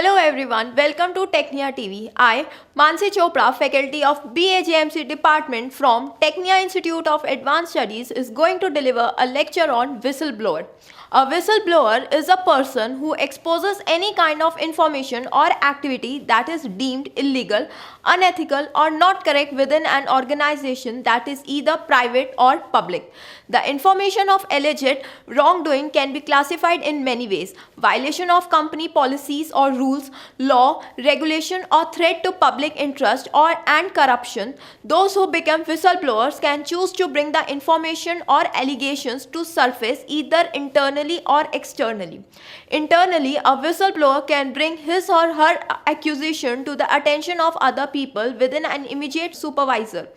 Hello everyone, welcome to Technia TV. I, Mansi Chopra, faculty of BAJMC department from Technia Institute of Advanced Studies is going to deliver a lecture on whistleblower. A whistleblower is a person who exposes any kind of information or activity that is deemed illegal, unethical or not correct within an organization that is either private or public. The information of alleged wrongdoing can be classified in many ways: violation of company policies or rules, law, regulation or threat to public interest and corruption. Those who become whistleblowers can choose to bring the information or allegations to surface either internally or externally. Internally, a whistleblower can bring his or her accusation to the attention of other people within an immediate supervisor.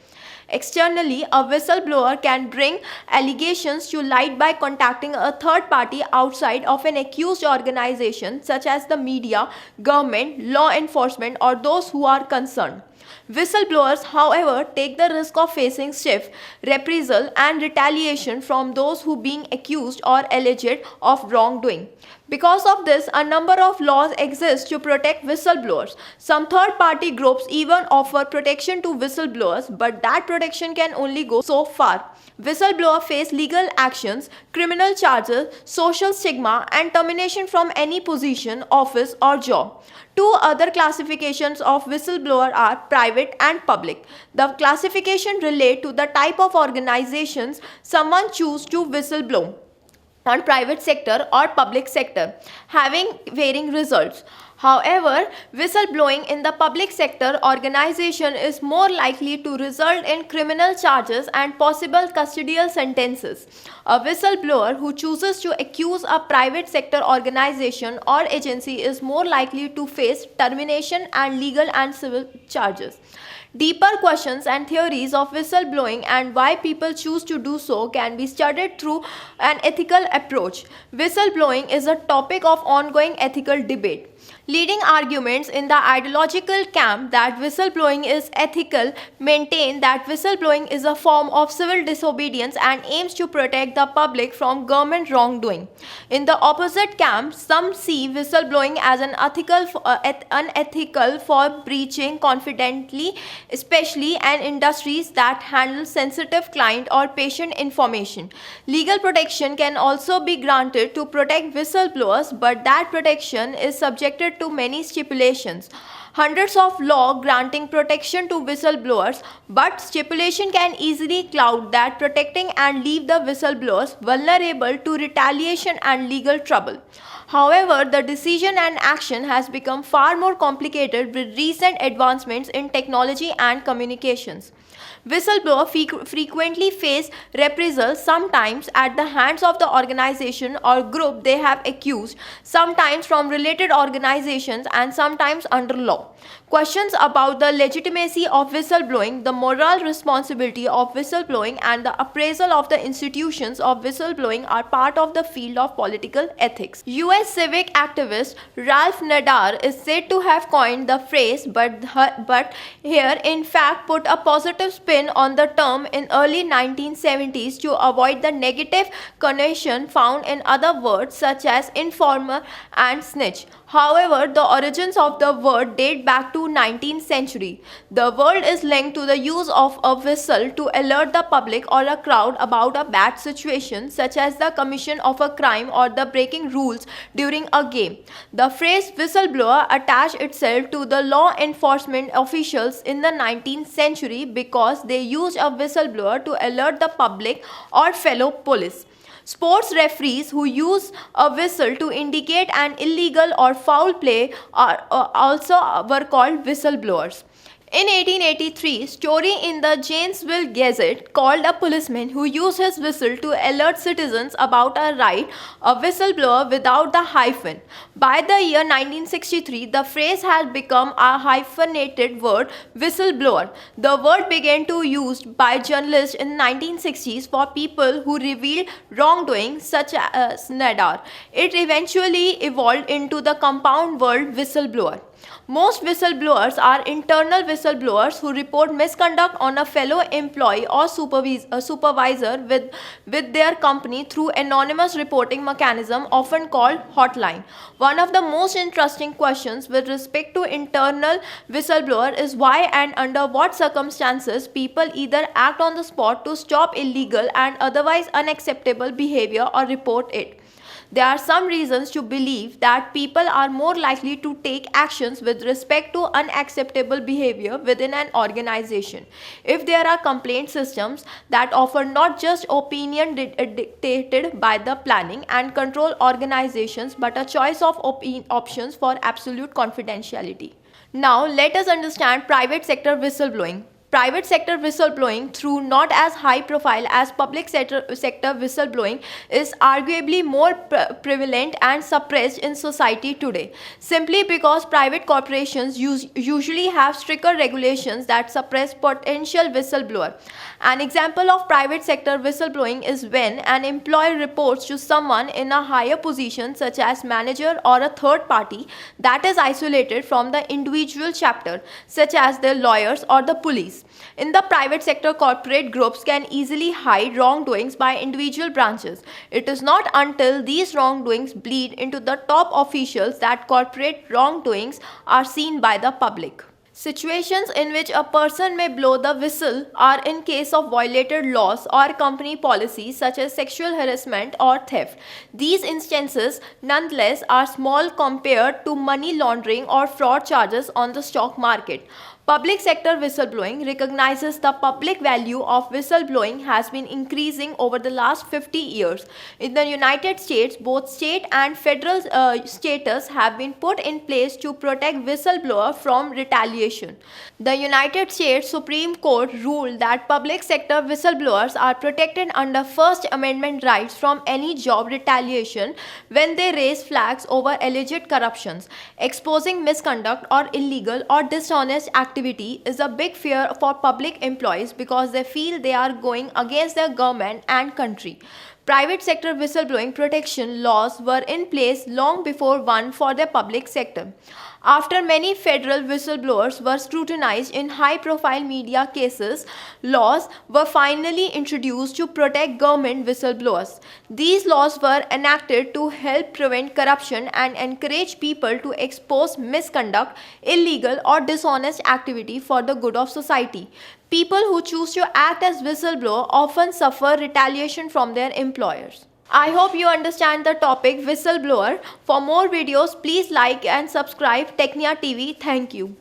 Externally, a whistleblower can bring allegations to light by contacting a third party outside of an accused organization, such as the media, government, law enforcement, or those who are concerned. Whistleblowers, however, take the risk of facing stiff reprisal and retaliation from those who being accused or alleged of wrongdoing. Because of this, a number of laws exist to protect whistleblowers. Some third-party groups even offer protection to whistleblowers, but that protection can only go so far. Whistleblowers face legal actions, criminal charges, social stigma, and termination from any position, office, or job. Two other classifications of whistleblower are private and public. The classification relate to the type of organizations someone choose to whistleblow on private sector or public sector, having varying results. However, whistleblowing in the public sector organization is more likely to result in criminal charges and possible custodial sentences. A whistleblower who chooses to accuse a private sector organization or agency is more likely to face termination and legal and civil charges. Deeper questions and theories of whistleblowing and why people choose to do so can be studied through an ethical approach. Whistleblowing is a topic of ongoing ethical debate. Leading arguments in the ideological camp that whistleblowing is ethical maintain that whistleblowing is a form of civil disobedience and aims to protect the public from government wrongdoing. In the opposite camp, some see whistleblowing as an unethical for breaching confidently, especially in industries that handle sensitive client or patient information. Legal protection can also be granted to protect whistleblowers, but that protection is subjected to many stipulations. Hundreds of laws granting protection to whistleblowers, but stipulation can easily cloud that protecting and leave the whistleblowers vulnerable to retaliation and legal trouble. However, the decision and action has become far more complicated with recent advancements in technology and communications. Whistleblowers frequently face reprisals, sometimes at the hands of the organization or group they have accused, sometimes from related organizations, and sometimes under law. Questions about the legitimacy of whistleblowing, the moral responsibility of whistleblowing, and the appraisal of the institutions of whistleblowing are part of the field of political ethics. US civic activist Ralph Nader is said to have coined the phrase, but here in fact put a positive spin on the term in early 1970s to avoid the negative connotation found in other words such as informer and snitch. However, the origins of the word date back to 19th century. The word is linked to the use of a whistle to alert the public or a crowd about a bad situation, such as the commission of a crime or the breaking rules during a game. The phrase whistleblower attached itself to the law enforcement officials in the 19th century because they used a whistleblower to alert the public or fellow police. Sports referees who use a whistle to indicate an illegal or foul play were called whistleblowers. In 1883, story in the Janesville Gazette called a policeman who used his whistle to alert citizens about a riot, a whistleblower without the hyphen. By the year 1963, the phrase had become a hyphenated word, whistleblower. The word began to used by journalists in the 1960s for people who revealed wrongdoing such as Nader. It eventually evolved into the compound word whistleblower. Most whistleblowers are internal whistleblowers who report misconduct on a fellow employee or supervisor with their company through anonymous reporting mechanism often called hotline. One of the most interesting questions with respect to internal whistleblower is why and under what circumstances people either act on the spot to stop illegal and otherwise unacceptable behavior or report it. There are some reasons to believe that people are more likely to take actions with respect to unacceptable behavior within an organization if there are complaint systems that offer not just opinion dictated by the planning and control organizations but a choice of options for absolute confidentiality. Now, let us understand private sector whistleblowing. Private sector whistleblowing, through not as high profile as public sector whistleblowing, is arguably more prevalent and suppressed in society today, simply because private corporations usually have stricter regulations that suppress potential whistleblower. An example of private sector whistleblowing is when an employer reports to someone in a higher position, such as manager or a third party, that is isolated from the individual chapter, such as the lawyers or the police. In the private sector, corporate groups can easily hide wrongdoings by individual branches. It is not until these wrongdoings bleed into the top officials that corporate wrongdoings are seen by the public. Situations in which a person may blow the whistle are in case of violated laws or company policies such as sexual harassment or theft. These instances, nonetheless, are small compared to money laundering or fraud charges on the stock market. Public sector whistleblowing recognizes the public value of whistleblowing has been increasing over the last 50 years. In the United States, both state and federal status have been put in place to protect whistleblower from retaliation. The United States Supreme Court ruled that public sector whistleblowers are protected under First Amendment rights from any job retaliation when they raise flags over alleged corruptions, exposing misconduct or illegal or dishonest activity is a big fear for public employees because they feel they are going against their government and country. Private sector whistleblowing protection laws were in place long before one for the public sector. After many federal whistleblowers were scrutinized in high-profile media cases, laws were finally introduced to protect government whistleblowers. These laws were enacted to help prevent corruption and encourage people to expose misconduct, illegal or dishonest activity for the good of society. People who choose to act as whistleblowers often suffer retaliation from their employers. I hope you understand the topic whistleblower. For more videos, please like and subscribe Technia TV. Thank you.